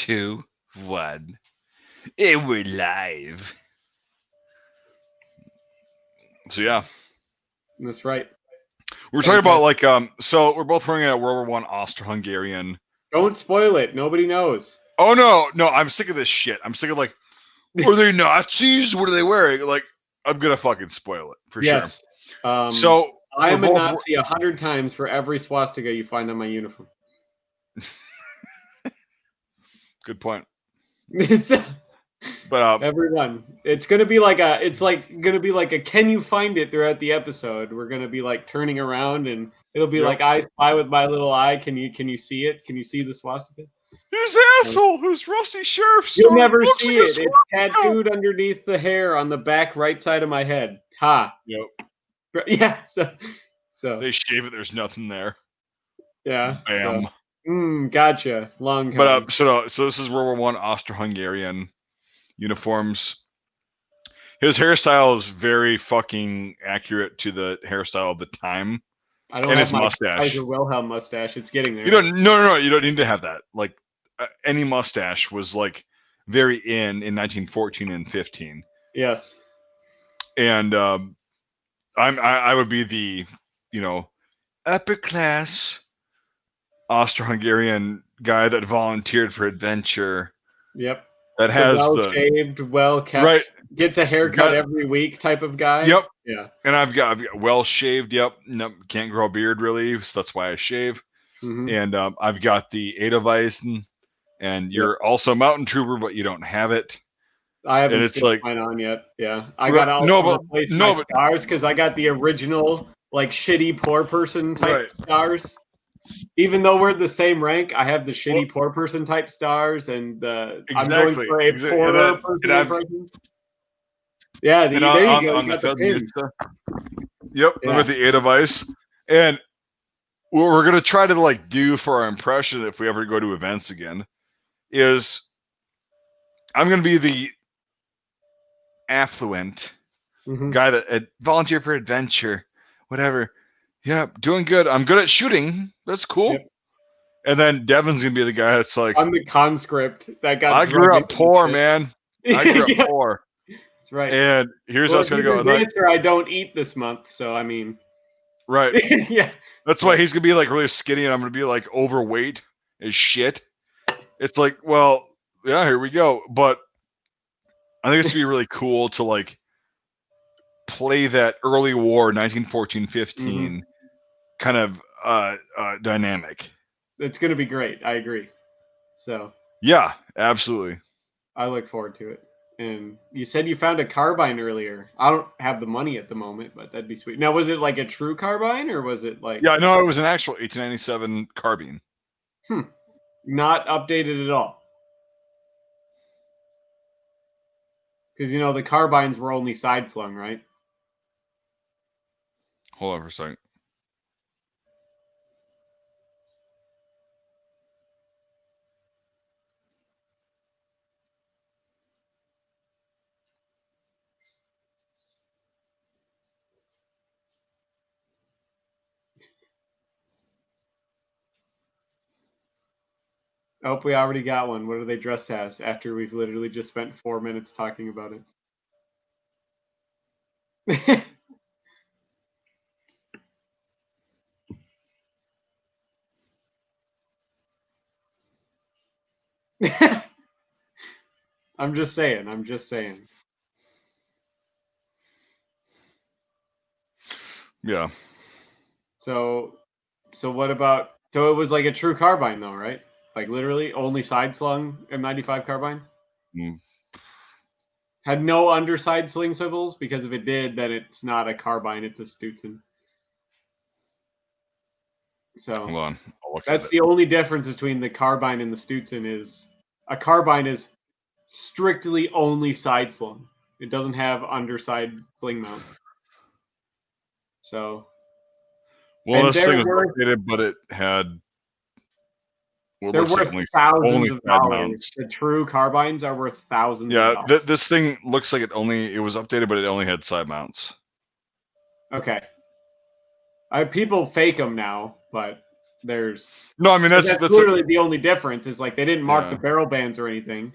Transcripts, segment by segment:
2, 1. And we're live. So yeah. That's right. We're talking about like so we're both wearing a World War I Austro-Hungarian. Don't spoil it. Nobody knows. Oh no, I'm sick of this shit. I'm sick of like, are they Nazis? What are they wearing? Like, I'm gonna fucking spoil it for sure. So I am a Nazi 100 times for every swastika you find on my uniform. Good point. But everyone, it's gonna be like a can you find it throughout the episode. We're gonna be like turning around and it'll be like I spy with my little eye. Can you see it? Can you see the swastika? His asshole, his rusty sheriff. You'll never see it. It's tattooed underneath the hair on the back right side of my head. Ha. Yep. Yeah. So they shave it. There's nothing there. Yeah. Bam. Gotcha. Long. But so this is World War I Austro-Hungarian uniforms. His hairstyle is very fucking accurate to the hairstyle of the time. I don't and have his my mustache. Kaiser Wilhelm mustache. It's getting there. You don't. No. You don't need to have that. Like any mustache was like very in 1914 and 15. Yes. And I would be the upper class Austro-Hungarian guy that volunteered for adventure. Yep. That has well-shaved, well-kept, gets a haircut every week type of guy. Yep. Yeah. And I've got well-shaved. Yep. Nope. Can't grow a beard really, so that's why I shave. Mm-hmm. And I've got the Edelweiss, and you're also Mountain Trooper, but you don't have it. I haven't seen mine on yet. Yeah, I got to replace my stars because I got the original like shitty poor person type stars. Even though we're the same rank, I have the shitty poor person type stars, and I'm going for a poorer person version. Yeah, there you go. On the Militia. Yep, I'm with the Edelweiss, and what we're gonna try to like do for our impression if we ever go to events again is I'm gonna be the affluent guy that volunteer for adventure, whatever. Yeah, doing good. I'm good at shooting. That's cool. Yep. And then Devin's gonna be the guy that's like, I'm the conscript that got. I grew up poor, man. I grew up poor. That's right. And here's how it's gonna go. The answer I don't eat this month, so I mean. Right. Yeah. That's why he's gonna be like really skinny, and I'm gonna be like overweight as shit. It's like, well, yeah, here we go. But I think it's gonna be really cool to like play that early war 1914-15 kind of dynamic. It's gonna be great. I agree. So yeah, absolutely. I look forward to it. And you said you found a carbine earlier. I don't have the money at the moment, but that'd be sweet. Now, was it like a true carbine, or was it like? Yeah, no, it was an actual 1897 carbine. Not updated at all. Because the carbines were only side slung, right? Hold on for a second. Oh, we already got one. What are they dressed as after we've literally just spent 4 minutes talking about it? I'm just saying. Yeah. So what about? So it was like a true carbine, though, right? Like literally only side slung M95 carbine. Had no underside sling swivels, because if it did, then it's not a carbine; it's a Stützen. So hold on. That's the only difference between the carbine and the Stützen is a carbine is strictly only side slung. It doesn't have underside sling mounts. So. Well, this thing was updated, but it had. They're worth thousands of dollars. The true carbines are worth thousands. Yeah, this thing looks like it was updated, but it only had side mounts. Okay. People fake them now, but There's no, I mean that's literally the only difference is like they didn't mark the barrel bands or anything,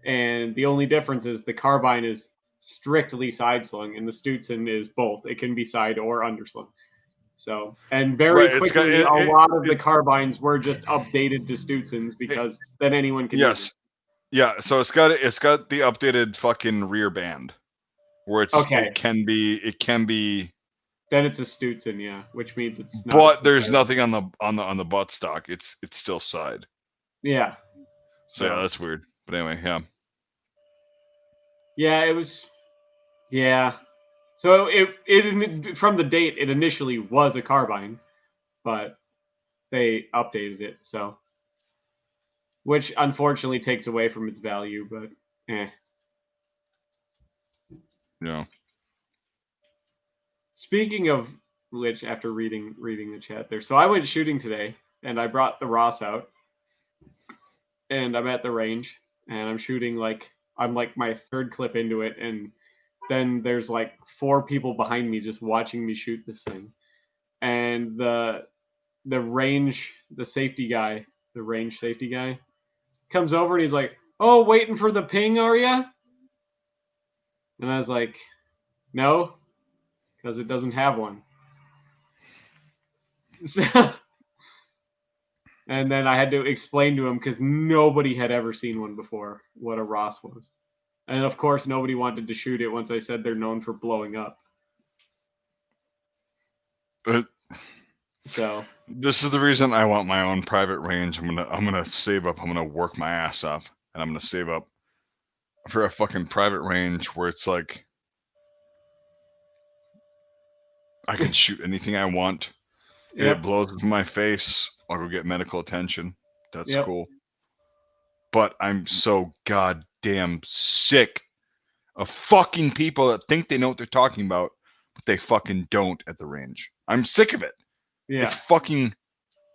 and the only difference is the Carbine is strictly side slung and the Stützen is both. It can be side or underslung. So, and very quickly, a lot of the Carbines were just updated to Stützens because then anyone can use it. Yeah, so it's got the updated fucking rear band where it can be. Then it's a Stützen, yeah, which means it's not. But there's nothing on the buttstock. It's still side. Yeah. So yeah, that's weird. But anyway, yeah. Yeah, it was. Yeah. So it from the date it initially was a Carbine, but they updated it, so which unfortunately takes away from its value, but Yeah. Speaking of which, after reading the chat there, so I went shooting today and I brought the Ross out, and I'm at the range and I'm shooting I'm like my third clip into it, and then there's like 4 people behind me just watching me shoot this thing, and the range safety guy comes over and he's like, "Oh, waiting for the ping, are ya?" And I was like, "No, because it doesn't have one." So, and then I had to explain to him because nobody had ever seen one before what a Ross was. And of course, nobody wanted to shoot it once I said they're known for blowing up. So this is the reason I want my own private range. I'm gonna save up. I'm gonna work my ass off, and I'm gonna save up for a fucking private range where it's like I can shoot anything I want. If it blows up in my face, I'll go get medical attention. That's cool. But I'm so goddamn sick of fucking people that think they know what they're talking about, but they fucking don't at the range. I'm sick of it. Yeah. It's fucking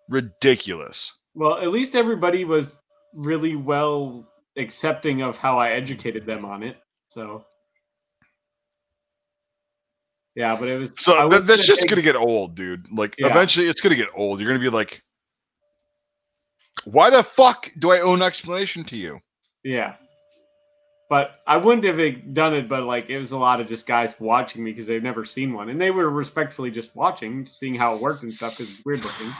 ridiculous. Well, at least everybody was really well accepting of how I educated them on it. So yeah, but it was so that's just gonna get old, dude. Like eventually it's gonna get old. You're gonna be like, why the fuck do I owe an explanation to you? Yeah. But I wouldn't have done it, but like it was a lot of just guys watching me because they've never seen one, and they were respectfully just watching, seeing how it worked and stuff because it's weird looking.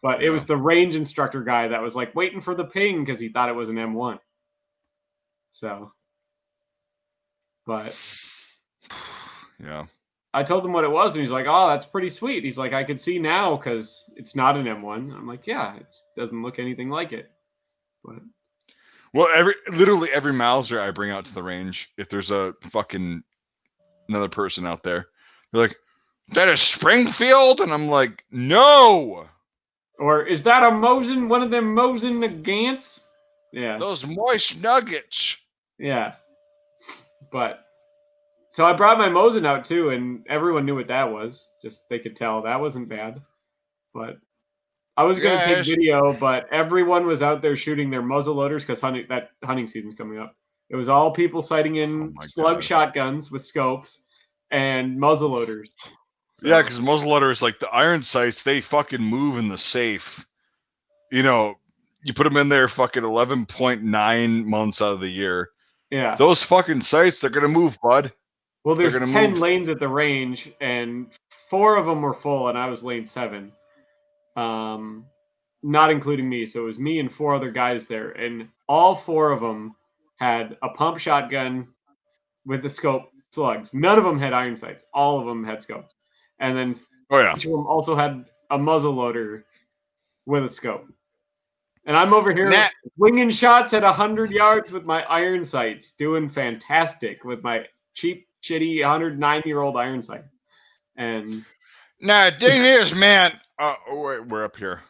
But it was the range instructor guy that was like waiting for the ping because he thought it was an M1. So, but yeah, I told him what it was, and he's like, "Oh, that's pretty sweet." He's like, "I could see now because it's not an M1." I'm like, "Yeah, it doesn't look anything like it." But well, literally every Mauser I bring out to the range, if there's a fucking another person out there, they're like, "That is Springfield," and I'm like, "No." Or is that a Mosin? One of them Mosin Nagants? Yeah. Those moist nuggets. Yeah. But so I brought my Mosin out too, and everyone knew what that was. Just they could tell that wasn't bad. But I was gonna take video, but everyone was out there shooting their muzzle loaders because hunting season's coming up. It was all people sighting in slug shotguns with scopes and muzzle loaders. So, yeah, because muzzleloader is like the iron sights. They fucking move in the safe. You know, you put them in there fucking 11.9 months out of the year. Yeah. Those fucking sights, they're going to move, bud. Well, there's 10 lanes at the range, and 4 of them were full, and I was lane 7. Not including me. So it was me and 4 other guys there, and all 4 of them had a pump shotgun with the scope slugs. None of them had iron sights. All of them had scopes. And then each of them also had a muzzle loader with a scope. And I'm over here winging shots at 100 yards with my iron sights, doing fantastic with my cheap, shitty 109-year-old iron sight. And now, thing is, man, wait, we're up here.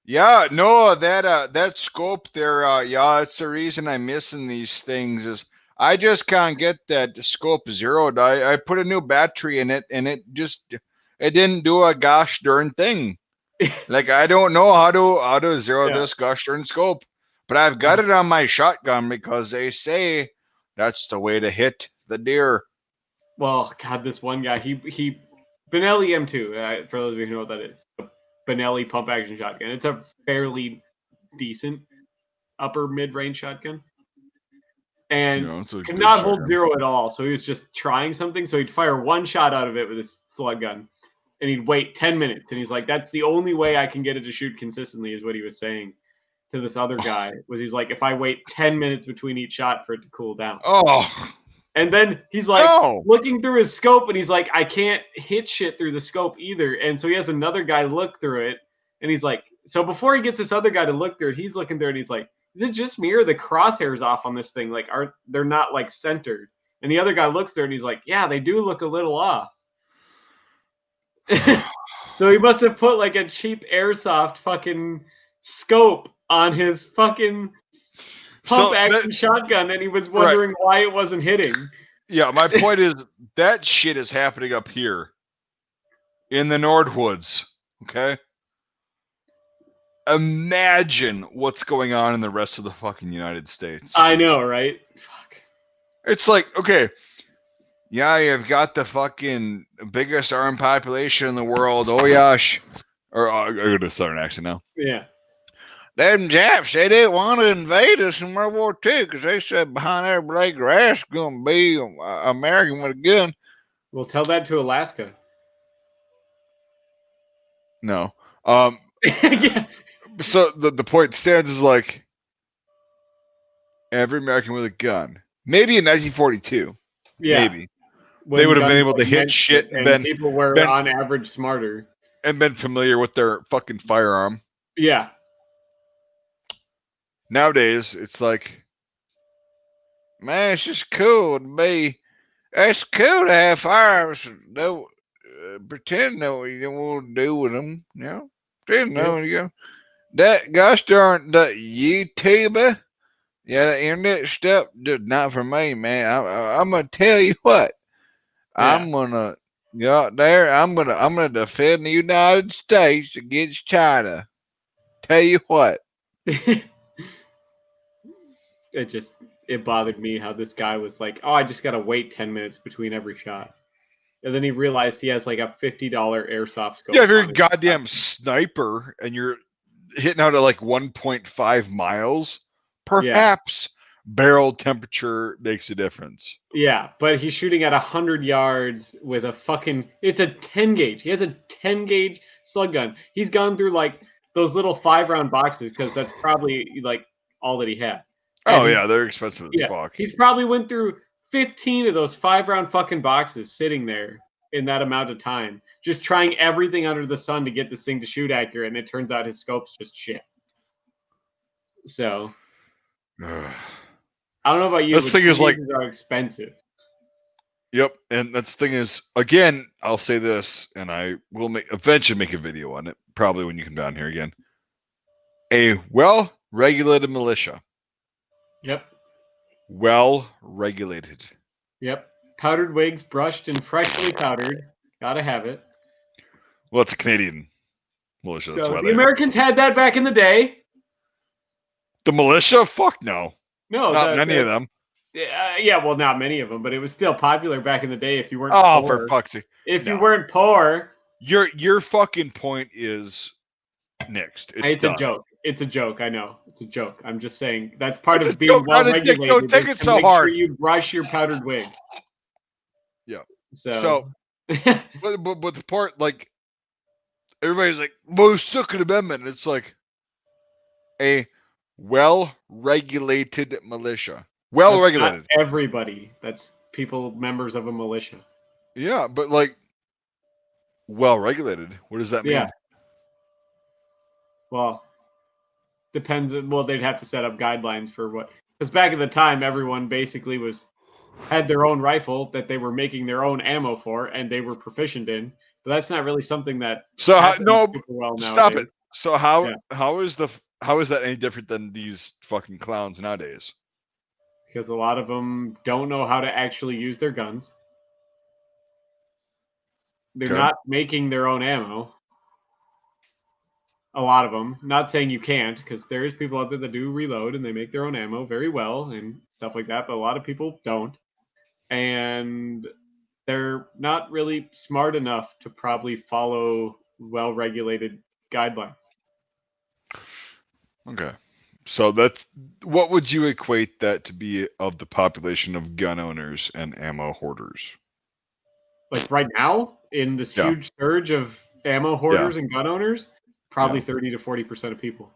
Yeah, no, that scope there, yeah, it's the reason I'm missing these things is I just can't get that scope zeroed. I put a new battery in it, and it didn't do a gosh darn thing. Like I don't know how to zero this gosh darn scope, but I've got it on my shotgun because they say that's the way to hit the deer. Well, God, this one guy, he Benelli M2. For those of you who know what that is, Benelli pump action shotgun. It's a fairly decent upper mid-range shotgun. And could not hold zero at all. So he was just trying something. So he'd fire one shot out of it with his slug gun. And he'd wait 10 minutes. And he's like, that's the only way I can get it to shoot consistently, is what he was saying to this other guy. Was he's like, if I wait 10 minutes between each shot for it to cool down. Oh. And then he's like looking through his scope, and he's like, I can't hit shit through the scope either. And so he has another guy look through it, and he's like, so before he gets this other guy to look through it, he's looking through it, and he's like, is it just me or the crosshairs off on this thing? Like, they're not like centered? And the other guy looks through it, and he's like, yeah, they do look a little off. So he must have put like a cheap airsoft fucking scope on his fucking pump action shotgun, and he was wondering why it wasn't hitting. Yeah, my point is that shit is happening up here in the Nordwoods. Okay, imagine what's going on in the rest of the fucking United States. I know, right? Fuck. It's like, okay, yeah, you've got the fucking biggest armed population in the world. Oh gosh, or I got a southern accent now. Yeah. Them Japs, they didn't want to invade us in World War II because they said behind every blade of grass going to be an American with a gun. Well, tell that to Alaska. No. Yeah. So the point stands is like every American with a gun. Maybe in 1942. Yeah. Maybe. When they would have been able to hit shit and been, people were on average smarter. And been familiar with their fucking firearm. Yeah. Nowadays, it's like, man, it's just cool to be. It's cool to have firearms. No, pretend know what you want to do with them. You know, pretend know what you go. That gosh darn the YouTuber, yeah, the internet stuff, not for me, man. I'm gonna tell you what. Yeah. I'm gonna go out there. I'm gonna defend the United States against China. Tell you what. It bothered me how this guy was like, oh, I just gotta wait 10 minutes between every shot. And then he realized he has like a $50 airsoft scope. Yeah, if you're a goddamn sniper and you're hitting out at like 1.5 miles, perhaps barrel temperature makes a difference. Yeah, but he's shooting at 100 yards with a fucking, it's a 10 gauge. He has a 10 gauge slug gun. He's gone through like those little 5-round boxes because that's probably like all that he had. Oh, yeah, they're expensive as fuck. He's probably went through 15 of those 5-round fucking boxes sitting there in that amount of time, just trying everything under the sun to get this thing to shoot accurate, and it turns out his scope's just shit. So, I don't know about you, this thing is like, are expensive. Yep, and that's the thing is, again, I'll say this, and I will eventually make a video on it, probably when you come down here again. A well-regulated militia. Yep. Well-regulated. Yep. Powdered wigs, brushed and freshly powdered. Gotta have it. Well, it's a Canadian militia. That's why the Americans had that back in the day. The militia? Fuck no. No. Not many of them. Yeah, well, not many of them, but it was still popular back in the day if you weren't poor. For fuck's sake. If you weren't poor. Your fucking point is nixed. It's a joke. It's a joke. I know. It's a joke. I'm just saying that's part of being well-regulated. Don't take it so hard. Sure you brush your powdered wig. Yeah. So but the part, like, everybody's like, most Second Amendment. It's like a well-regulated militia. Well-regulated. Not everybody. That's people, members of a militia. Yeah, but like, well-regulated. What does that mean? Yeah. Well, depends. Well, they'd have to set up guidelines for what. Because back at the time, everyone basically had their own rifle that they were making their own ammo for, and they were proficient in. But that's not really something that. So stop it. So how is that any different than these fucking clowns nowadays? Because a lot of them don't know how to actually use their guns. They're not making their own ammo. A lot of them. Not saying you can't, because there's people out there that do reload and they make their own ammo very well and stuff like that, but a lot of people don't. And they're not really smart enough to probably follow well-regulated guidelines. Okay. So that's what would you equate that to be of the population of gun owners and ammo hoarders? Like right now, in this huge surge of ammo hoarders and gun owners, probably 30 to 40% of people.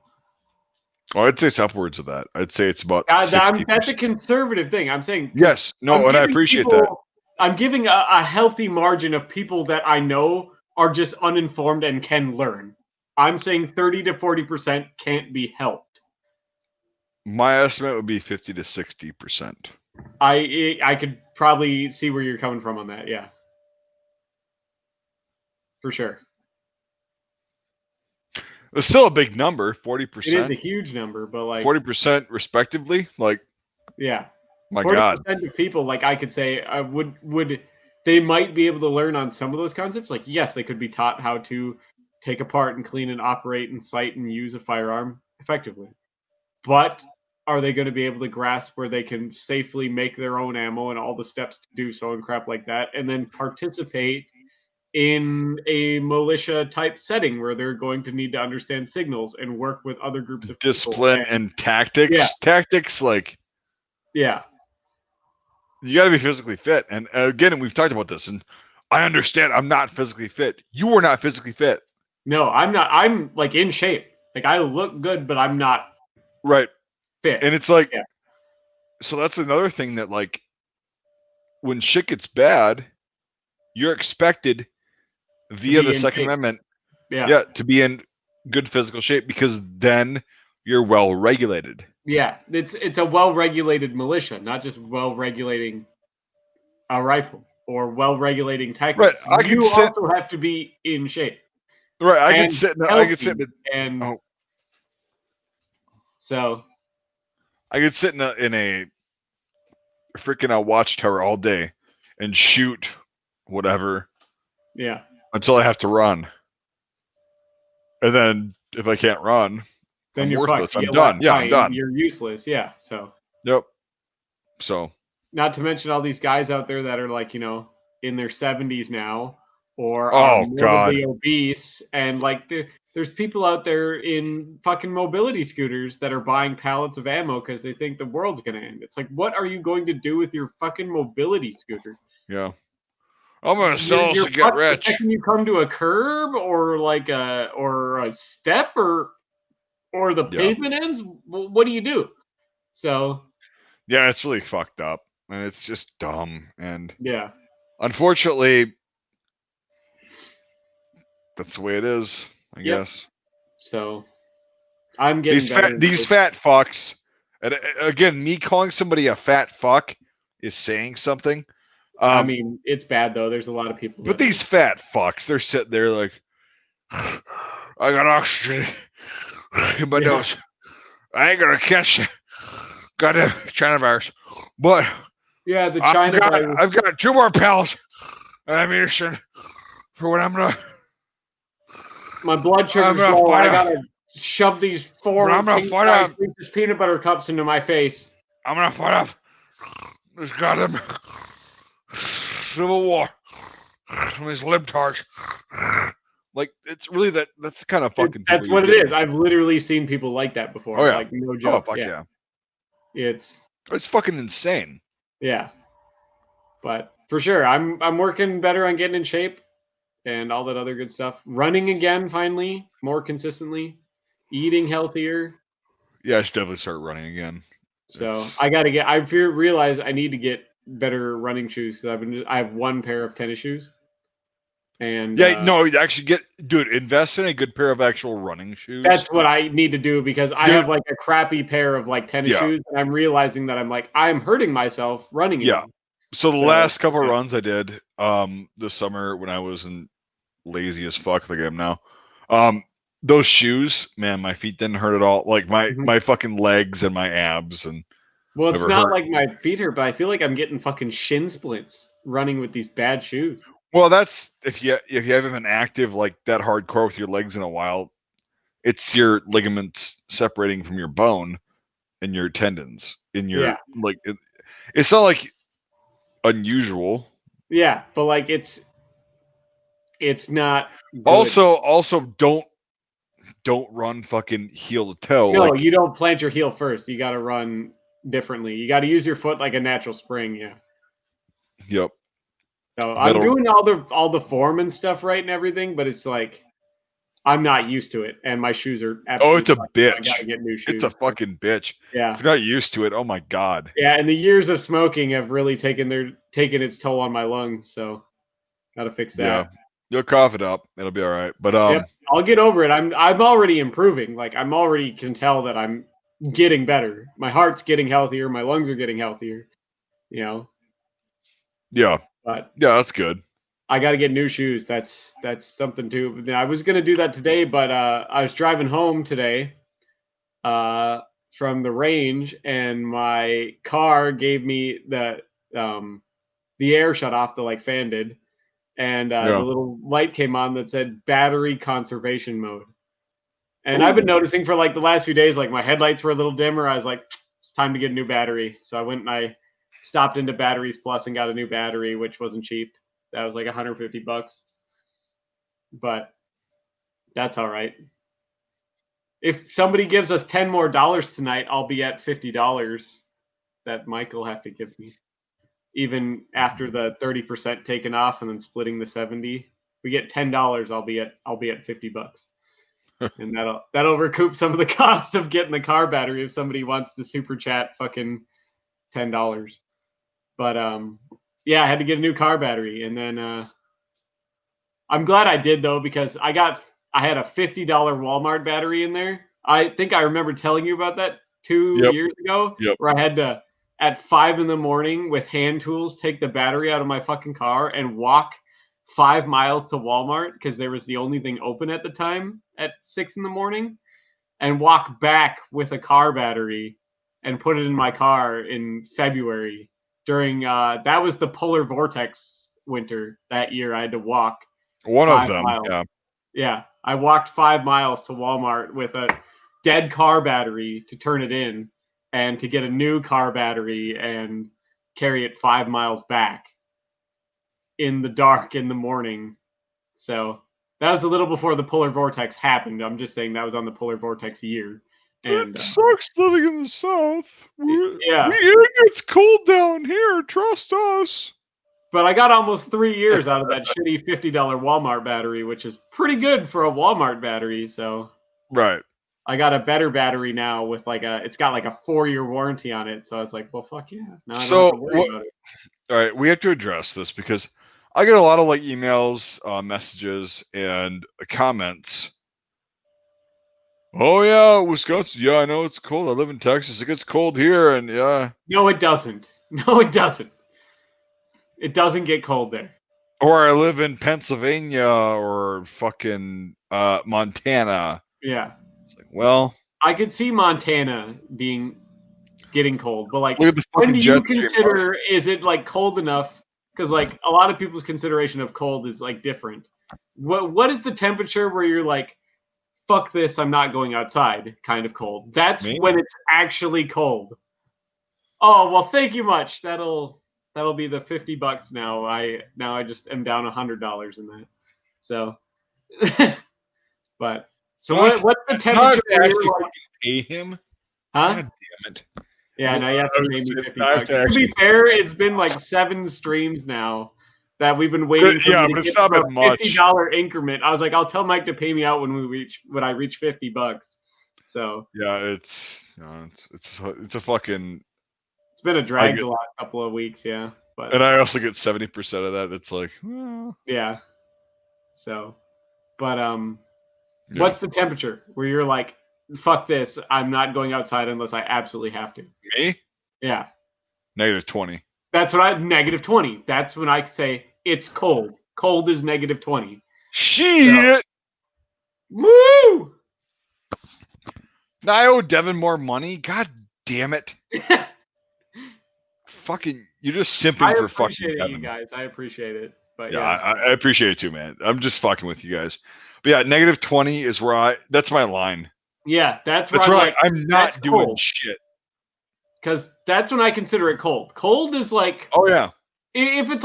Oh, I'd say it's upwards of that. I'd say it's about 60%. That's a conservative thing. I'm saying yes, no, and I appreciate that. I'm giving a healthy margin of people that I know are just uninformed and can learn. I'm saying 30 to 40% can't be helped. My estimate would be 50 to 60%. I could probably see where you're coming from on that. Yeah, for sure. It's still a big number, 40%. It is a huge number, but like 40% respectively, like yeah, my 40% God, of people, like I could say, would they might be able to learn on some of those concepts. Like yes, they could be taught how to take apart and clean and operate and sight and use a firearm effectively, but are they going to be able to grasp where they can safely make their own ammo and all the steps to do so and crap like that, and then participate in a militia type setting where they're going to need to understand signals and work with other groups of discipline and tactics. Yeah. Tactics, like you got to be physically fit. And again, we've talked about this, and I understand I'm not physically fit. You are not physically fit. No, I'm not. I'm like in shape. Like I look good, but I'm not right fit. And it's like, so that's another thing that like when shit gets bad, you're expected via the Second Amendment, to be in good physical shape because then you're well regulated. Yeah, it's a well regulated militia, not just well regulating a rifle or well regulating tactics. Right, you also have to be in shape. Right, I could sit. And so I could sit in a freaking watchtower all day and shoot whatever. Yeah. Until I have to run. And then if I can't run, then I'm you're worthless. I'm done. Yeah, I'm done. You're useless. Yeah. So. Yep. So. Not to mention all these guys out there that are like, in their 70s now or are morbidly obese. And like there's people out there in fucking mobility scooters that are buying pallets of ammo because they think the world's going to end. It's like, what are you going to do with your fucking mobility scooter? Yeah. I'm gonna sell us to get rich. Can you come to a curb or like a step or the pavement ends? What do you do? So yeah, it's really fucked up and it's just dumb and unfortunately, that's the way it is. I guess. So I'm getting these fat fucks. And again, me calling somebody a fat fuck is saying something. I mean, it's bad though. There's a lot of people. But these fat fucks, they're sitting there like, I got oxygen in my nose. I ain't gonna catch it. Got a China virus, but the China virus. I've got 2 more pills and ammunition for when I'm gonna. My blood sugar's low. I gotta shove these 4 peanut butter cups into my face. I'm gonna fight off this goddamn civil war from these libtards. Like it's really that's kind of fucking. That's what it is. I've literally seen people like that before. Oh yeah, like no joke. Oh fuck yeah. It's fucking insane. Yeah, but for sure, I'm working better on getting in shape and all that other good stuff. Running again, finally, more consistently, eating healthier. Yeah, I should definitely start running again. So I gotta get. I realize I need to get better running shoes because I have 1 pair of tennis shoes. And no, actually invest in a good pair of actual running shoes. That's what I need to do because I have like a crappy pair of like tennis shoes, and I'm realizing that I'm hurting myself running. Yeah. So the last couple of runs I did this summer when I wasn't lazy as fuck like I am now, those shoes, man, my feet didn't hurt at all. Like my fucking legs and my abs and. Well, it's not like my feet hurt, but I feel like I'm getting fucking shin splints running with these bad shoes. Well, that's if you haven't been active like that hardcore with your legs in a while, it's your ligaments separating from your bone and your tendons in your like it's not like unusual. Yeah, but like it's not good. Also don't don't run fucking heel to toe. No, you don't plant your heel first. You got to run differently. You got to use your foot like a natural spring. Yeah. Yep. So I'm doing all the form and stuff right and everything, but it's like I'm not used to it, and my shoes are absolutely. Oh, it's a bitch. I gotta get new shoes. It's a fucking bitch. Yeah. If you're not used to it, oh my god. Yeah, and the years of smoking have really taken its toll on my lungs, so gotta fix that. Yeah. You'll cough it up. It'll be all right. But yep, I'll get over it. I'm already improving. Like I'm already can tell that I'm getting better. My heart's getting healthier. My lungs are getting healthier. You know. Yeah. But yeah, that's good. I got to get new shoes. That's something too. I was gonna do that today, but I was driving home today from the range, and my car gave me the air shut off. The fan did, and the little light came on that said battery conservation mode. And I've been noticing for the last few days, my headlights were a little dimmer. I was like, it's time to get a new battery. So I went and I stopped into Batteries Plus and got a new battery, which wasn't cheap. That was like $150, but that's all right. If somebody gives us $10 more tonight, I'll be at $50 that Mike will have to give me, even after the 30% taken off and then splitting the 70. We get $10, I'll be at $50, and that'll recoup some of the cost of getting the car battery if somebody wants to super chat fucking $10. But yeah, I had to get a new car battery, and then I'm glad I did though, because I had a $50 Walmart battery in there. I think I remember telling you about that 2 years ago, where I had to at 5 a.m. with hand tools take the battery out of my fucking car and walk 5 miles to Walmart because there was the only thing open at the time at 6 a.m, and walk back with a car battery and put it in my car in February during that was the polar vortex winter that year. I had to walk one of them miles. Yeah, I walked 5 miles to Walmart with a dead car battery to turn it in and to get a new car battery and carry it 5 miles back in the dark in the morning. So that was a little before the polar vortex happened. I'm just saying that was on the polar vortex year. And it sucks living in the South. Yeah. It gets cold down here. Trust us. But I got almost 3 years out of that shitty $50 Walmart battery, which is pretty good for a Walmart battery. So right. I got a better battery now with it's got a 4-year warranty on it. So I was like, well, fuck yeah. Now I don't have to worry about it. All right, we have to address this because I get a lot of emails, messages, and comments. Oh yeah, Wisconsin. Yeah, I know it's cold. I live in Texas. It gets cold here, and yeah. No, it doesn't. No, it doesn't. It doesn't get cold there. Or I live in Pennsylvania or fucking Montana. Yeah. It's well, I could see Montana getting cold, but look at the when do you consider is it cold enough? Because a lot of people's consideration of cold is different. What is the temperature where you're fuck this, I'm not going outside kind of cold? That's when it's actually cold. Oh well, thank you much. That'll be the $50 now. I just am down $100 in that. So, but so what's the temperature? Pay him? Huh? God damn it! Yeah, now you have to pay me $50. To be fair, it's been 7 streams now that we've been waiting for me to get a $50 increment. I was like, I'll tell Mike to pay me out when I reach $50. So yeah, it's a fucking. It's been a drag the last couple of weeks, yeah. But and I also get 70% of that. It's well. Yeah. So, but what's the temperature where you're like, fuck this, I'm not going outside unless I absolutely have to? Me? Yeah. -20. That's what -20. That's when I say it's cold. Cold is -20. Shit. So, woo! Now I owe Devin more money. God damn it. Fucking, you're just simping for fucking Devin. You guys. I appreciate it. But yeah, I appreciate it too, man. I'm just fucking with you guys. But yeah, -20 is where that's my line. Yeah, that's where I'm not doing cold. Shit. Because that's when I consider it cold. Cold is oh yeah. If it's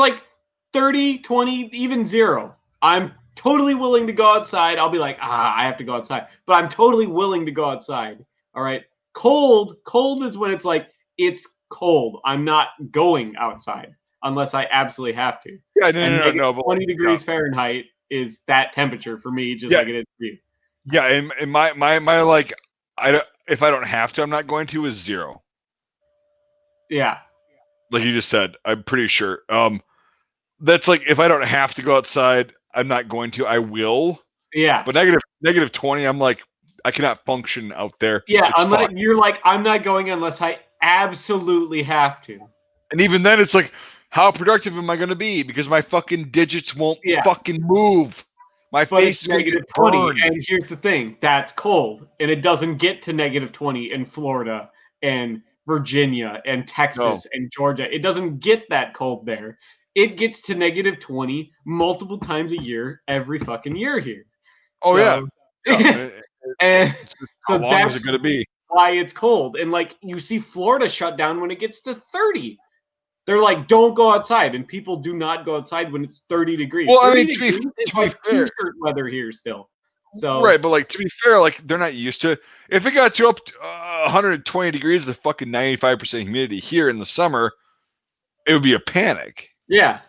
30, 20, even 0, I'm totally willing to go outside. I'll be like, I have to go outside, but I'm totally willing to go outside. All right. Cold is when it's like, it's cold. I'm not going outside unless I absolutely have to. Yeah, no. 20 degrees Fahrenheit is that temperature for me, just like it is for you. Yeah, and my like, if I don't have to, I'm not going to, is 0. Yeah. Like you just said, I'm pretty sure. That's like, if I don't have to go outside, I'm not going to. I will. Yeah. But negative 20, I'm like, I cannot function out there. Yeah, you're like, I'm not going unless I absolutely have to. And even then, it's like, how productive am I going to be? Because my fucking digits won't fucking move. My face is negative 20. And here's the thing, that's cold. And it doesn't get to negative 20 in Florida and Virginia and Texas and Georgia. It doesn't get that cold there. It gets to negative 20 multiple times a year, every fucking year here. And how long is it going to be? Why it's cold. And like, you see Florida shut down when it gets to 30. They're like, don't go outside, and people do not go outside when it's 30 degrees. Well, I mean, to be fair, t-shirt weather here still. So right, but like, to be fair, like, they're not used to it. If it got to up to 120 degrees, the fucking 95% humidity here in the summer, it would be a panic. Yeah.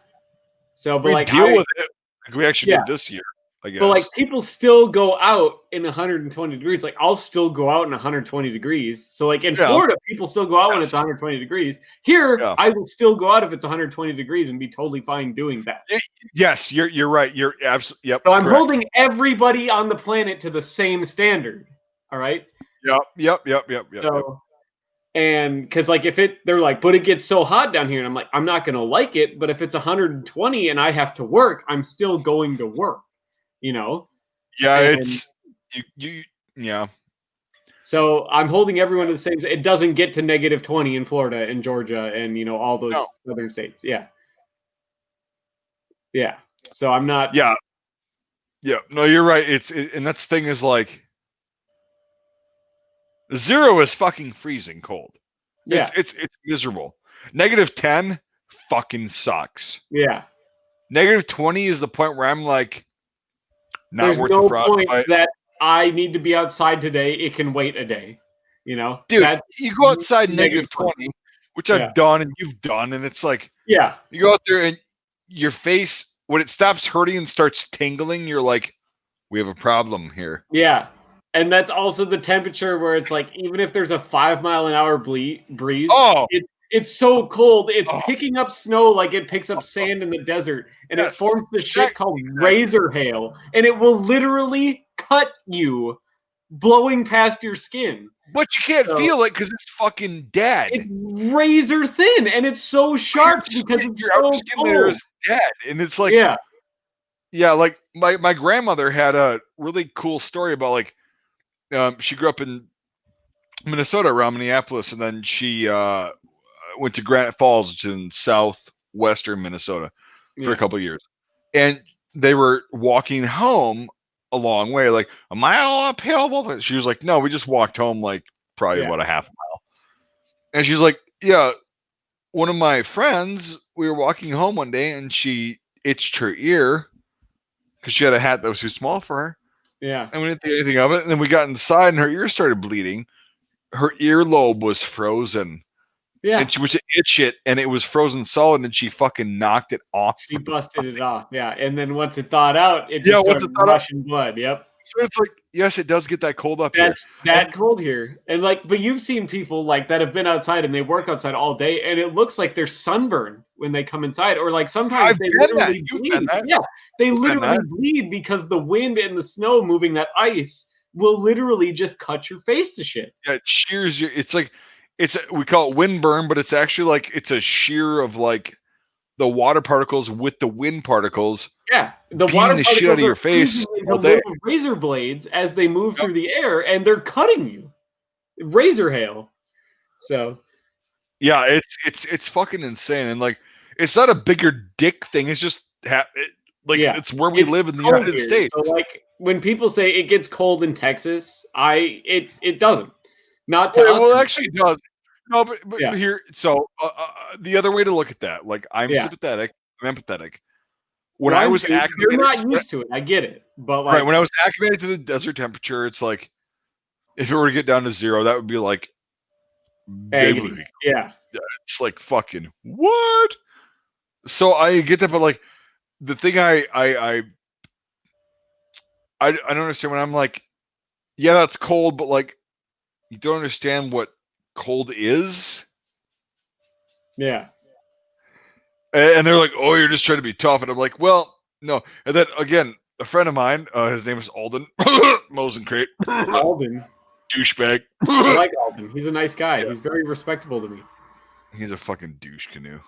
So, but we deal with it. Like we actually did this year, I guess. But like, people still go out in 120 degrees. Like, I'll still go out in 120 degrees. So like in Florida, people still go out when it's 120 degrees. Here, I will still go out if it's 120 degrees and be totally fine doing that. Yes, you're right. You're absolutely So I'm holding everybody on the planet to the same standard. All right. Yep. So, and because like, they're like, but it gets so hot down here, and I'm like, I'm not gonna like it. But if it's 120 and I have to work, I'm still going to work. You know? Yeah, it's you. Yeah. So I'm holding everyone to the same. It doesn't get to negative 20 in Florida and Georgia and all those southern states. Yeah. So I'm not. Yeah. No, you're right. And that's the thing is like, 0 is fucking freezing cold. Yeah. It's miserable. Negative 10 fucking sucks. Yeah. Negative 20 is the point where I'm like, not there's worth no the frostbite. point that I need to be outside today. It can wait a day. Dude, you go outside negative 20, which I've done and you've done, and it's like, you go out there and your face, when it stops hurting and starts tingling, you're like, we have a problem here. Yeah. And that's also the temperature where it's like, even if there's a 5-mile-an-hour breeze, it's so cold. It's picking up snow like it picks up sand in the desert, and it forms this shit called razor hail, and it will literally cut you, blowing past your skin. But you can't feel it because it's fucking dead. It's razor thin, and it's so sharp because it's your so skin layer is dead, and it's like, like my grandmother had a really cool story about like, she grew up in Minnesota around Minneapolis, and then she went to Granite Falls, which is in southwestern Minnesota, for a couple of years. And they were walking home a long way, like a mile uphill. She was like, no, we just walked home like probably about a half mile. And she's like, yeah, one of my friends, we were walking home one day and she itched her ear because she had a hat that was too small for her. Yeah. And we didn't think anything of it. And then we got inside and her ear started bleeding. Her earlobe was frozen. Yeah. And she went to itch it and it was frozen solid and she fucking knocked it off. She busted it off. Yeah. And then once it thawed out, it just started rushing blood. Yep. So it's like, yes, it does get that cold up here. That's that cold here. And like, but you've seen people like that have been outside and they work outside all day and it looks like they're sunburned when they come inside. Or like sometimes they literally bleed. Yeah. They literally bleed because the wind and the snow moving that ice will literally just cut your face to shit. Yeah, it shears you. It's like, we call it wind burn, but it's actually like it's a shear of like the water particles with the wind particles. Yeah, the water the shit out of your face all day. Little razor blades as they move through the air, and they're cutting you. Razor hail. So. Yeah, it's fucking insane, and like it's not a bigger dick thing. It's just it's where we live in the United States. So like when people say it gets cold in Texas, it doesn't. Not to us. Well, it actually does. No, but here, so the other way to look at that, like I'm sympathetic, I'm empathetic. when I was acclimated, you're not used to it. I get it, but like when I was acclimated to the desert temperature, it's like if it were to get down to 0, that would be like agony. Yeah, it's like fucking what? So I get that, but like the thing I don't understand when I'm like, yeah, that's cold, but like you don't understand what cold is. Yeah. And they're like, oh, you're just trying to be tough. And I'm like, well, no. And then again, a friend of mine, his name is Alden. Mosencrate. Alden. Douchebag. I like Alden. He's a nice guy. Yeah. He's very respectable to me. He's a fucking douche canoe.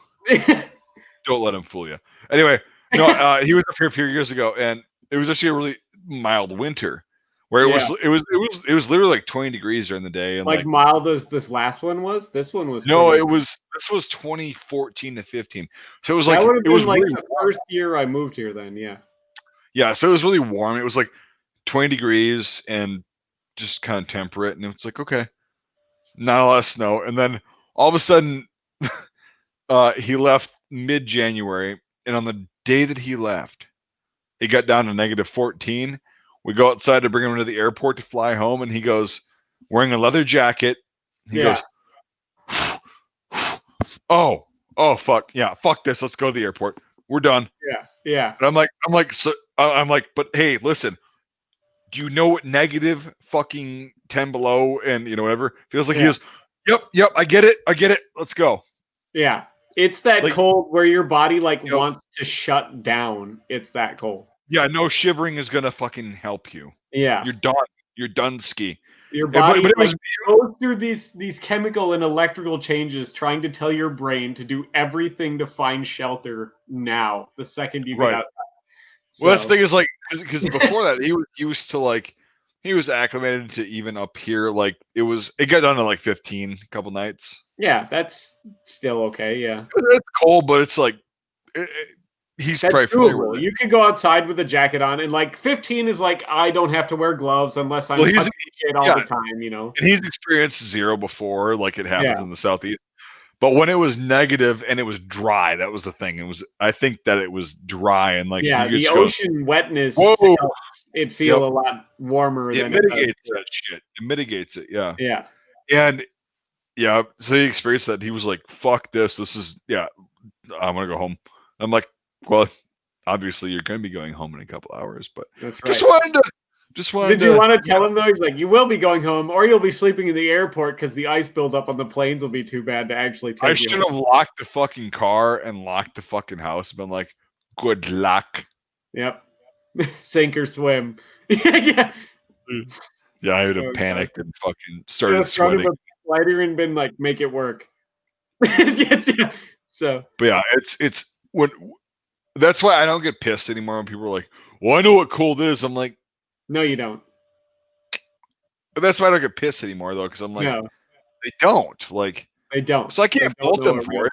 Don't let him fool you. Anyway, no, he was up here a few years ago, and it was actually a really mild winter. Where it was literally like 20 degrees during the day, and like mild as this last one was. This one was this was 2014 to 15. So it was that like it was like really the first year I moved here. Then yeah, so it was really warm. It was like 20 degrees and just kind of temperate, and it's like okay, not a lot of snow. And then all of a sudden, he left mid-January, and on the day that he left, it got down to -14. We go outside to bring him to the airport to fly home, and he goes, wearing a leather jacket. He goes, oh, fuck, yeah, fuck this. Let's go to the airport. We're done. Yeah. And I'm like, but hey, listen, do you know what negative fucking 10 below and whatever feels like? He goes, yep, I get it. Let's go. Yeah, it's that like, cold where your body wants to shut down. It's that cold. Yeah, no shivering is gonna fucking help you. Yeah, you're done. You're done ski. Your body but it goes through these chemical and electrical changes, trying to tell your brain to do everything to find shelter now. The second you get outside. So. Well, that's the thing is because before that he was used to he was acclimated to even up here. It got down to 15 a couple nights. Yeah, that's still okay. Yeah, it's cold, but it's he's that's probably familiar with it. You could go outside with a jacket on, and 15 is I don't have to wear gloves unless I'm touching shit all the time, And he's experienced 0 before, it happens in the Southeast. But when it was negative and it was dry, that was the thing. I think that it was dry and the ocean wetness helps it feel a lot warmer. It mitigates that shit. It mitigates it. Yeah. Yeah. And so he experienced that. He was like, "Fuck this. This is I'm gonna go home." I'm like, well, obviously you're going to be going home in a couple hours, but that's right. Just wanted. Did you want to tell him though? He's like, you will be going home, or you'll be sleeping in the airport because the ice buildup on the planes will be too bad to actually take. I should have locked the fucking car and locked the fucking house. Been like, good luck. Yep. Sink or swim. Yeah. Yeah, I would have panicked and fucking started sweating. Lighter and been like, make it work. Yeah. So. But yeah, it's when. That's why I don't get pissed anymore when people are like, "Well, I know what cold is." I'm like, no, you don't. But that's why I don't get pissed anymore, though, because I'm like, they don't. They don't. So I can't fault them for it.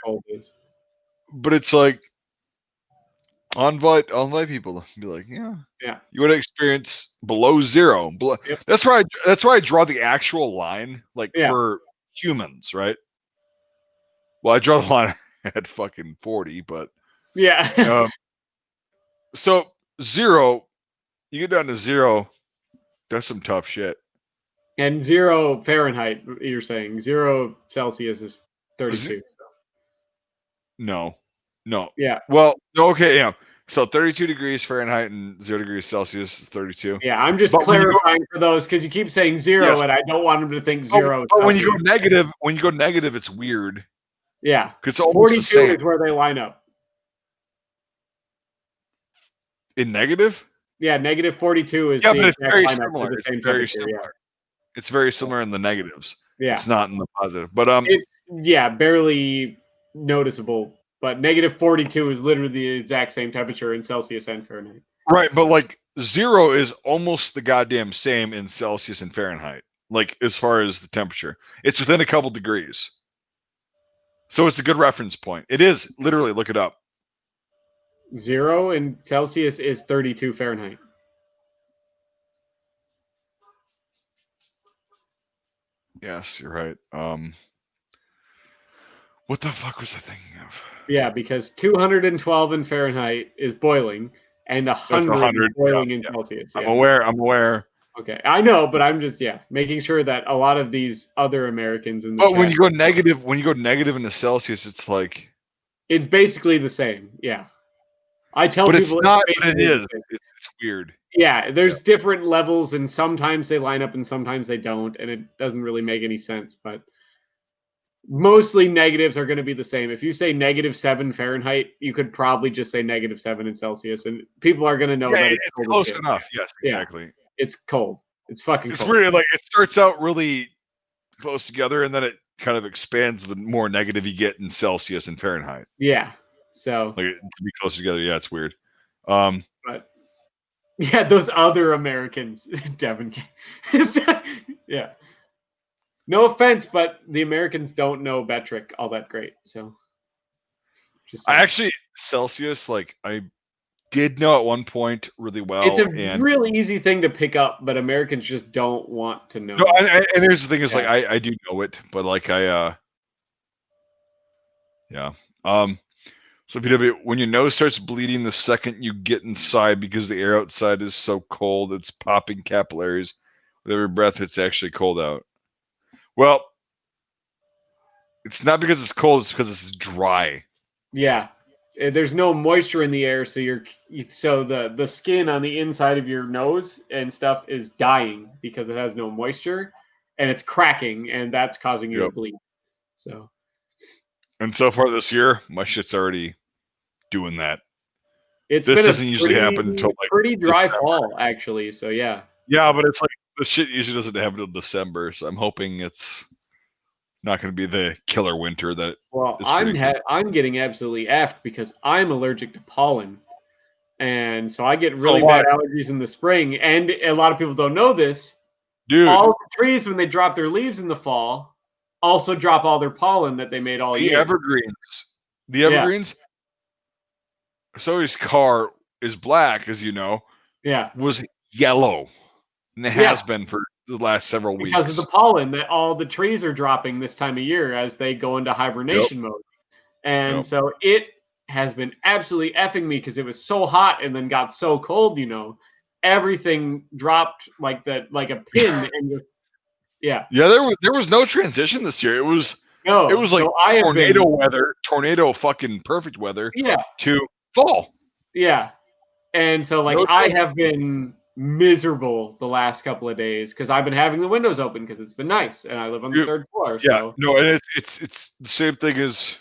But it's like, I'll invite people to be like, yeah. You want to experience below 0. Yep. That's why I draw the actual line, for humans, right? Well, I draw the line at fucking 40, but. Yeah. So 0, you get down to 0, that's some tough shit. And 0 Fahrenheit, you're saying 0 Celsius is 32. No. Yeah. Well, okay, yeah. So 32 degrees Fahrenheit and 0 degrees Celsius is 32. Yeah, I'm just clarifying for those because you keep saying 0, and I don't want them to think 0. But when you go negative, it's weird. Yeah. Because 42 is where they line up. In negative? Yeah, -42 is but it's very similar. It's similar. It's very similar in the negatives. Yeah. It's not in the positive. But it's barely noticeable. But -42 is literally the exact same temperature in Celsius and Fahrenheit. Right, but 0 is almost the goddamn same in Celsius and Fahrenheit. As far as the temperature. It's within a couple degrees. So it's a good reference point. It is, literally, look it up. 0 in Celsius is 32 Fahrenheit. Yes, you're right. What the fuck was I thinking of? Yeah, because 212 in Fahrenheit is boiling, and 100 is boiling in Celsius. Yeah. I'm aware. Okay, I know, but I'm just making sure that a lot of these other Americans in the But when you go negative in the Celsius, it's like it's basically the same. Yeah, I tell people it's not. But it is. It's weird. Yeah, there's different levels, and sometimes they line up, and sometimes they don't, and it doesn't really make any sense. But mostly negatives are going to be the same. If you say -7 Fahrenheit, you could probably just say -7 in Celsius, and people are going to know that it's cold close enough. Yes, exactly. Yeah, it's cold. It's fucking cold. It's weird. Like it starts out really close together, and then it kind of expands the more negative you get in Celsius and Fahrenheit. Yeah. So like to be closer together. Yeah, it's weird. But yeah, those other Americans, Devin. Yeah. No offense, but the Americans don't know metric all that great. So I actually Celsius, like I did know at one point really well. It's a really easy thing to pick up, but Americans just don't want to know. No, and here's the thing is like I do know it, but like so PW, when your nose starts bleeding the second you get inside because the air outside is so cold, it's popping capillaries. With every breath, it's actually cold out. Well, it's not because it's cold, it's because it's dry. Yeah. There's no moisture in the air, so the skin on the inside of your nose and stuff is dying because it has no moisture, and it's cracking, and that's causing you to bleed. So. And so far this year, my shit's already doing that. This doesn't usually happen until like pretty dry fall, actually. So yeah. Yeah, but it's like the shit usually doesn't happen until December, so I'm hoping it's not going to be the killer winter that. Well, I'm getting absolutely effed because I'm allergic to pollen, and so I get really bad allergies in the spring. And a lot of people don't know this. Dude, all the trees when they drop their leaves in the fall also drop all their pollen that they made all year. The evergreens. Zoe's car is black, as you know. Yeah. Was yellow, and it has been for the last several weeks because of the pollen that all the trees are dropping this time of year as they go into hibernation mode, and so it has been absolutely effing me because it was so hot and then got so cold. Everything dropped like that, like a pin, and just Yeah, there was no transition this year. It was like tornado fucking perfect weather. Yeah. To fall. Yeah, and so like I have been miserable the last couple of days because I've been having the windows open because it's been nice, and I live on the third floor. Yeah, so. No, and it's the same thing as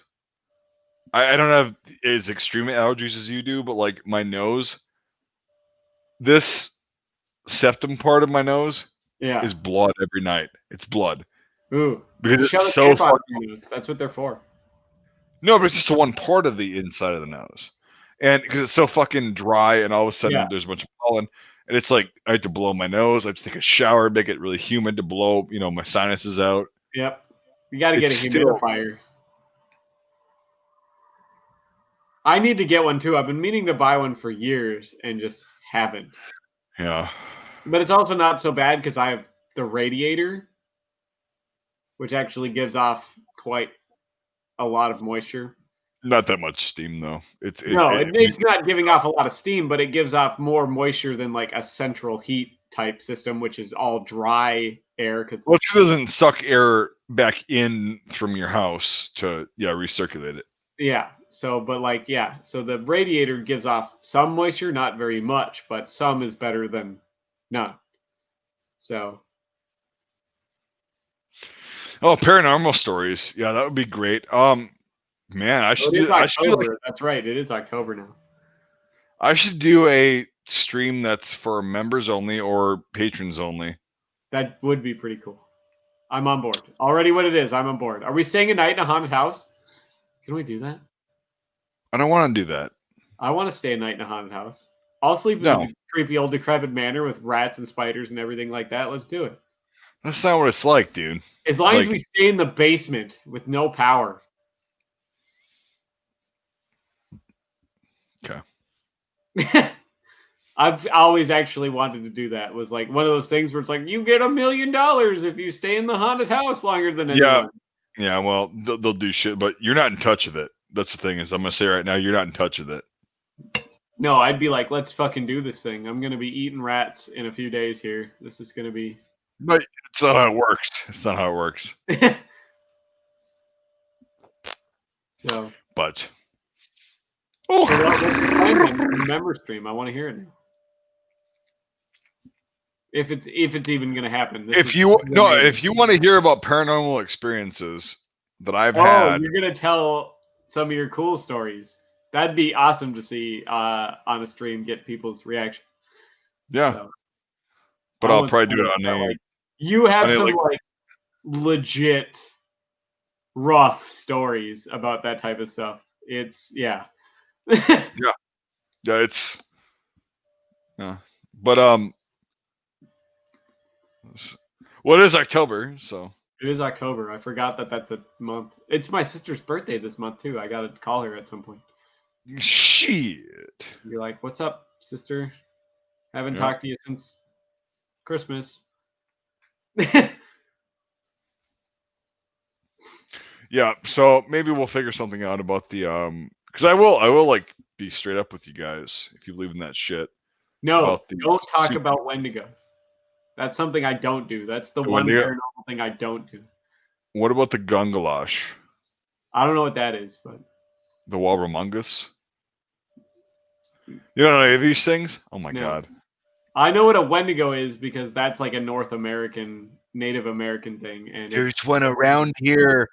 I don't have as extreme allergies as you do, but like my nose, this septum part of my nose. Yeah. Is blood every night. It's blood. Ooh. Because it's so fucking. That's what they're for. No, but it's just the one part of the inside of the nose. And because it's so fucking dry and all of a sudden there's a bunch of pollen. And it's like I have to blow my nose. I have to take a shower, make it really humid to blow, my sinuses out. Yep. You got to get a humidifier. I need to get one too. I've been meaning to buy one for years and just haven't. Yeah. But it's also not so bad because I have the radiator, which actually gives off quite a lot of moisture. Not that much steam, though. It's not giving off a lot of steam, but it gives off more moisture than like a central heat type system, which is all dry air. It doesn't suck air back in from your house to recirculate it. Yeah. So the radiator gives off some moisture, not very much, but some is better than none. So. Oh, paranormal stories. Yeah, that would be great. Man, I should do. That's right. It is October now. I should do a stream that's for members only or patrons only. That would be pretty cool. I'm on board. Already what it is, I'm on board. Are we staying a night in a haunted house? Can we do that? I don't want to do that. I want to stay a night in a haunted house. I'll sleep in a creepy old decrepit manor with rats and spiders and everything like that. Let's do it. That's not what it's like, dude. As long as we stay in the basement with no power. Okay. I've always actually wanted to do that. It was like one of those things where it's like you get $1 million if you stay in the haunted house longer than anyone. Yeah, well, they'll do shit, but you're not in touch with it. That's the thing is, I'm gonna say right now, you're not in touch with it. No, I'd be like, let's fucking do this thing. I'm gonna be eating rats in a few days here. This is gonna be. But it's not how it works. It's not how it works. So. But. Oh. So what's the plan then? Member stream. I want to hear it now. If it's even gonna happen. If you want to hear about paranormal experiences that I've had. Oh, you're gonna tell some of your cool stories. That'd be awesome to see on a stream, get people's reaction. Yeah. So, but I'll probably do it on a. Like, you have some like legit rough stories about that type of stuff. It's yeah. Yeah, it's yeah. But well, it is October, so. It is October. I forgot that that's a month. It's my sister's birthday this month too. I gotta call her at some point. Shit. Be like, "What's up, sister? Haven't talked to you since Christmas." Yeah, so maybe we'll figure something out about the because I will like be straight up with you guys if you believe in that shit. No, don't talk about Wendigo. That's something I don't do. That's the one paranormal thing I don't do. What about the Gungalash? I don't know what that is, but the Walrumungus. You don't know any of these things? Oh my god. I know what a Wendigo is because that's like a North American, Native American thing. And there's one around here.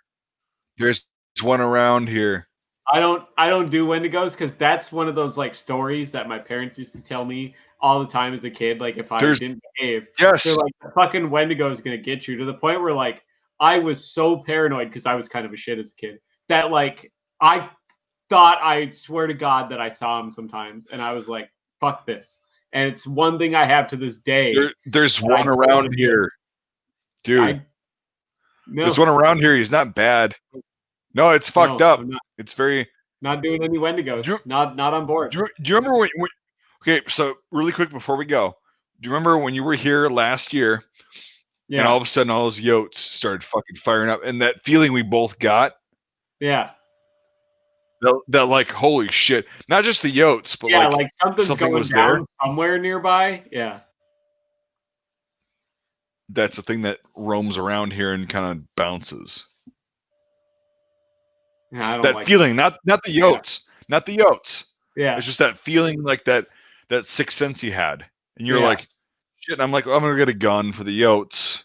There's one around here. I don't do Wendigos because that's one of those like stories that my parents used to tell me all the time as a kid. Like if I didn't behave, they're like, the fucking Wendigo is gonna get you, to the point where like I was so paranoid because I was kind of a shit as a kid that like I thought, I swear to God, that I saw him sometimes, and I was like, fuck this. And it's one thing I have to this day. There's one around here, dude. There's one around here. He's not bad. No, it's fucked up. It's very. Not doing any Wendigos. Not on board. Do you remember when? Okay, so really quick before we go, do you remember when you were here last year? Yeah. And all of a sudden, all those yotes started fucking firing up, and that feeling we both got. Yeah. That like, holy shit! Not just the yotes, but like something's going down somewhere nearby. Yeah. That's the thing that roams around here and kind of bounces. Yeah, I don't that like feeling, not the yotes, not the yotes. Yeah. It's just that feeling, like that sixth sense you had, and you're like, shit. And I'm like, I'm gonna get a gun for the yotes,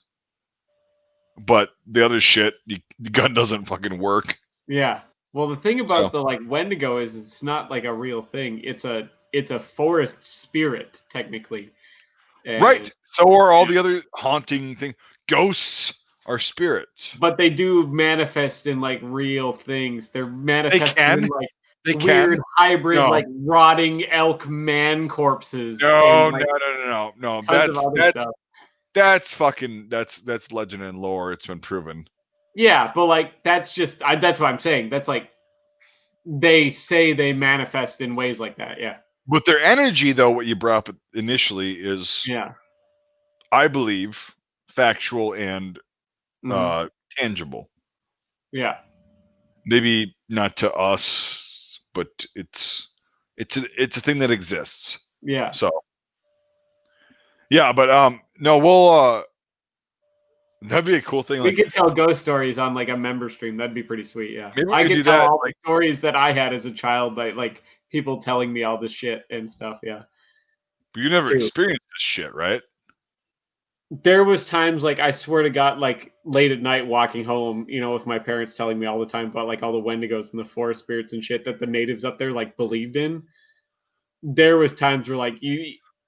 but the other shit, the gun doesn't fucking work. Yeah. Well, the thing about the like Wendigo is it's not like a real thing. It's a forest spirit technically. And, right. So are all the other haunting things. Ghosts are spirits. But they do manifest in like real things. They're manifesting in like weird hybrid like rotting elk man corpses. No. That's fucking that's legend and lore. It's been proven. Yeah, but like that's just that's what I'm saying. That's like they say they manifest in ways like that. Yeah. But their energy, though, what you brought up initially is, I believe, factual and tangible. Yeah. Maybe not to us, but it's a thing that exists. Yeah. So. Yeah, but no, we'll that'd be a cool thing. We could tell ghost stories on like a member stream. That'd be pretty sweet. Yeah. Maybe I could do tell that. All the stories that I had as a child, like people telling me all this shit and stuff. Yeah. But you never experienced this shit, right? There was times like I swear to God, like late at night walking home, with my parents telling me all the time about like all the Wendigos and the forest spirits and shit that the natives up there like believed in. There was times where like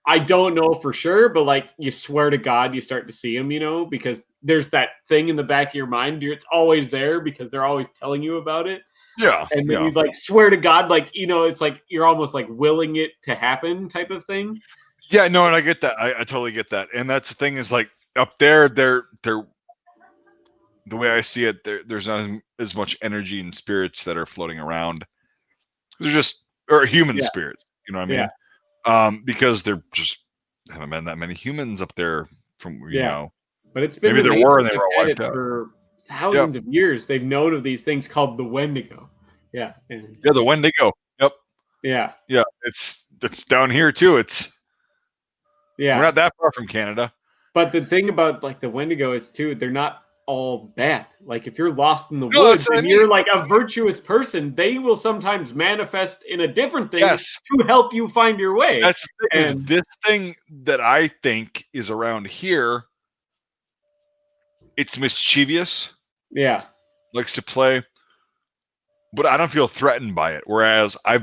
I don't know for sure, but like you swear to God, you start to see them, because there's that thing in the back of your mind. It's always there because they're always telling you about it. Yeah. And then you like swear to God, like, it's like you're almost like willing it to happen type of thing. Yeah, no, and I get that. I totally get that. And that's the thing is like up there, they're the way I see it, there's not as much energy and spirits that are floating around. They're just human spirits, you know what I mean? Yeah. Because there just haven't been that many humans up there from you know. But it's been maybe there were and they were wiped out for thousands of years they've known of these things called the Wendigo. Yeah. Yeah, the Wendigo. Yep. Yeah. Yeah, it's down here too. We're not that far from Canada. But the thing about like the Wendigo is too, they're not all bad. Like if you're lost in the woods and you're like a virtuous person, they will sometimes manifest in a different thing to help you find your way. That's the thing, is this thing that I think is around here. It's mischievous. Yeah. Likes to play. But I don't feel threatened by it. Whereas I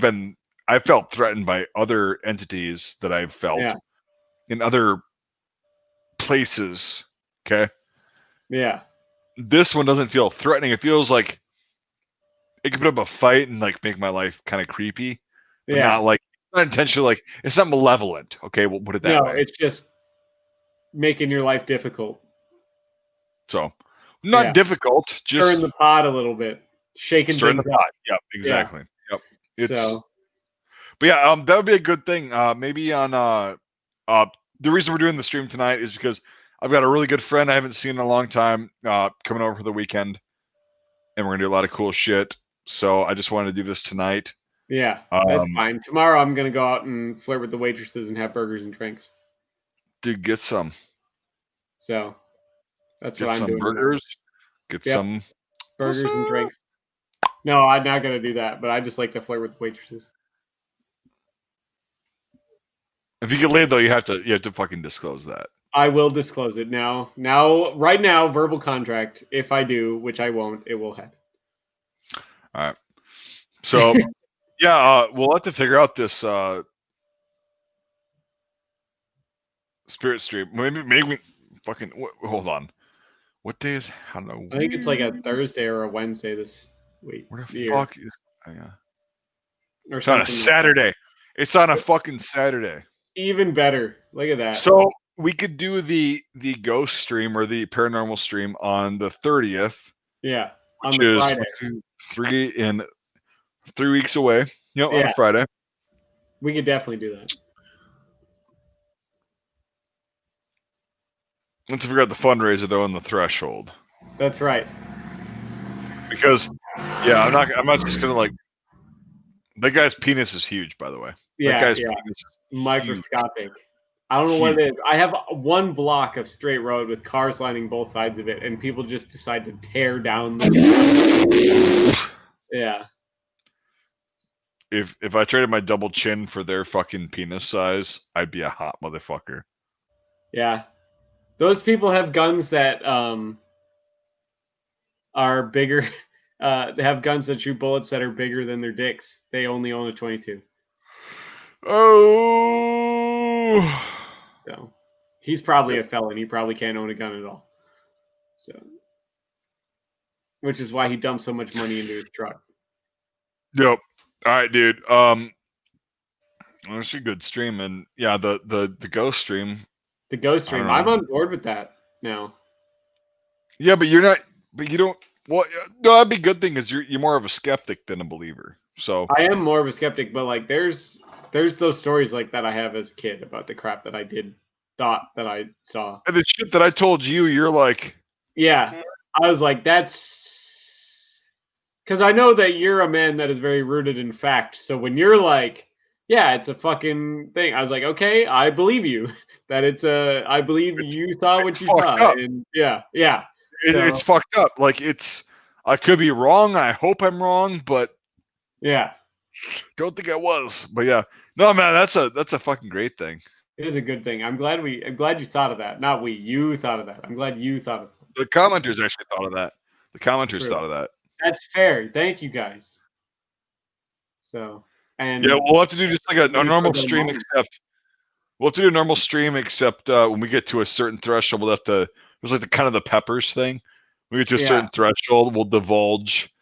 felt threatened by other entities that I've felt in other places. Okay. Yeah. This one doesn't feel threatening. It feels like it could put up a fight and like make my life kind of creepy. But not like not intentionally, like it's not malevolent. Okay, we'll put it that way. No, it's just making your life difficult. So not difficult, just stirring the pot a little bit. Shaking things the pot. Up. Yep, exactly. Yeah. Yep. But yeah, that would be a good thing. Maybe on the reason we're doing the stream tonight is because I've got a really good friend I haven't seen in a long time coming over for the weekend, and we're gonna do a lot of cool shit. So I just wanted to do this tonight. Yeah, that's fine. Tomorrow I'm gonna go out and flirt with the waitresses and have burgers and drinks. Dude, get some. So that's what I'm doing. Burgers. Get some burgers and drinks. No, I'm not gonna do that, but I just like to flirt with waitresses. If you get laid though, you have to fucking disclose that. I will disclose it now. Right now, verbal contract. If I do, which I won't, it will happen. All right. So yeah, we'll have to figure out this spirit stream. Maybe fucking hold on. What day is Halloween? I think it's like a Thursday or a Wednesday this week. Where the fuck is? Yeah. It's on a Saturday. It's on a fucking Saturday. Even better. Look at that. So we could do the ghost stream or the paranormal stream on the 30th. Yeah, on the Friday. 3 weeks away. On a Friday. We could definitely do that. Let's figure out the fundraiser though and the threshold. That's right. Because I'm not just gonna like. That guy's penis is huge, by the way. Yeah, that guy's penis is microscopic. Huge. I don't know what it is. I have one block of straight road with cars lining both sides of it, and people just decide to tear down the. Yeah. If I traded my double chin for their fucking penis size, I'd be a hot motherfucker. Yeah. Those people have guns that are bigger. They have guns that shoot bullets that are bigger than their dicks. They only own a 22. Oh. So he's probably a felon. He probably can't own a gun at all. So, which is why he dumped so much money into his truck. Yep. All right, dude. That's a good stream, and yeah, the ghost stream. The ghost stream. I'm on board with that now. Yeah, but you're not. But you don't. Well, no, that'd be a good thing because you're more of a skeptic than a believer. So I am more of a skeptic, but like there's those stories like that I have as a kid about the crap that I thought that I saw. And the shit that I told you, you're like. Yeah, I was like, that's because I know that you're a man that is very rooted in fact. So when you're like, yeah, it's a fucking thing, I was like, okay, I believe you that I believe you saw what you saw. And yeah. It's fucked up. Like I could be wrong. I hope I'm wrong, but yeah, don't think I was. But yeah, no, man, that's a fucking great thing. It is a good thing. I'm glad you thought of that. Not you thought of that. I'm glad you thought of it. The commenters actually thought of that. Thought of that. That's fair. Thank you guys. So and yeah, we'll have to do just like a normal stream, except we'll have to do a normal stream, except when we get to a certain threshold, we'll have to. It was like the kind of the peppers thing. We get to a certain threshold, we'll divulge.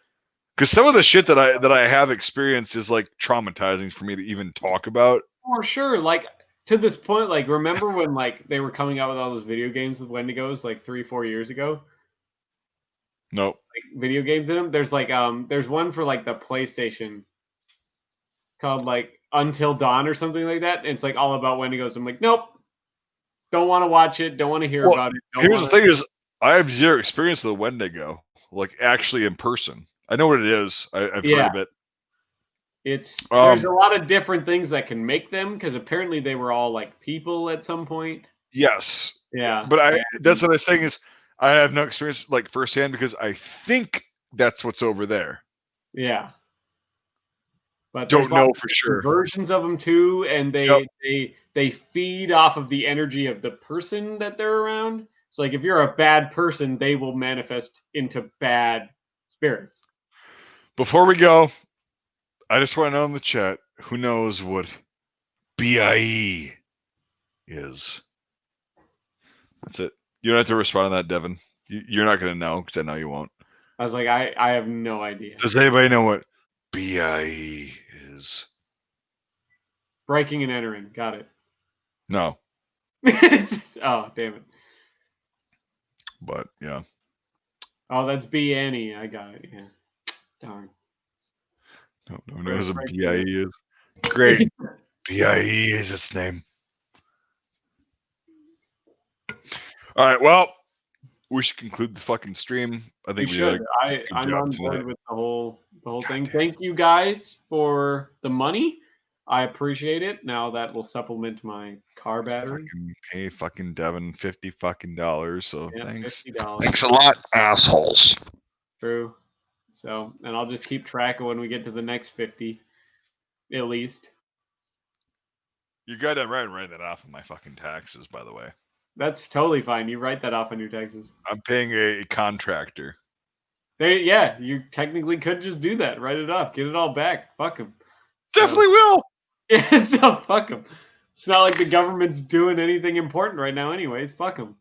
Because some of the shit that I have experienced is like traumatizing for me to even talk about. For sure, like to this point, like remember when like they were coming out with all those video games with Wendigos like 3-4 years ago? Nope. Like video games in them. There's like there's one for like the PlayStation called like Until Dawn or something like that. It's like all about Wendigos. I'm like, nope. Don't want to watch it. Don't want to hear about it. Here's the thing: is I have zero experience with a Wendigo. like actually in person. I know what it is. I've heard of it. There's a lot of different things that can make them, because apparently they were all like people at some point. Yes. Yeah. But that's what I was saying is I have no experience like firsthand because I think that's what's over there. Yeah. But don't know for sure. Versions of them too, and they feed off of the energy of the person that they're around. So like if you're a bad person, they will manifest into bad spirits. Before we go, I just want to know in the chat, who knows what BIE is? That's it. You don't have to respond to that, Devin. You're not going to know because I know you won't. I was like, I have no idea. Does anybody know what BIE is? Breaking and entering. Got it. No. Oh, damn it. But, yeah. Oh, that's BNE. I got it. Yeah. Darn. No one knows what BIE is. Great. BIE is its name. All right, well, we should conclude the fucking stream. I think we should. I'm on board with the whole thing. Thank you guys for the money. I appreciate it. Now that will supplement my car battery. Pay fucking Devin $50. So yeah, thanks. $50. Thanks a lot, assholes. True. So, and I'll just keep track of when we get to the next 50, at least. You got to write that off of my fucking taxes, by the way. That's totally fine. You write that off on your taxes. I'm paying a contractor. Yeah, you technically could just do that. Write it off. Get it all back. Fuck them. Definitely will. Yeah, so fuck them. It's not like the government's doing anything important right now anyways. Fuck them.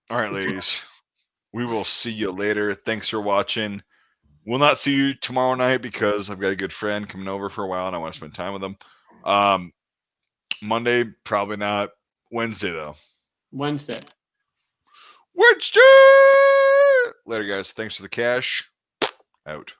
All right, ladies. We will see you later. Thanks for watching. We'll not see you tomorrow night because I've got a good friend coming over for a while and I want to spend time with him. Monday, probably not. Wednesday, though. Wednesday. Later, guys. Thanks for the cash. Out.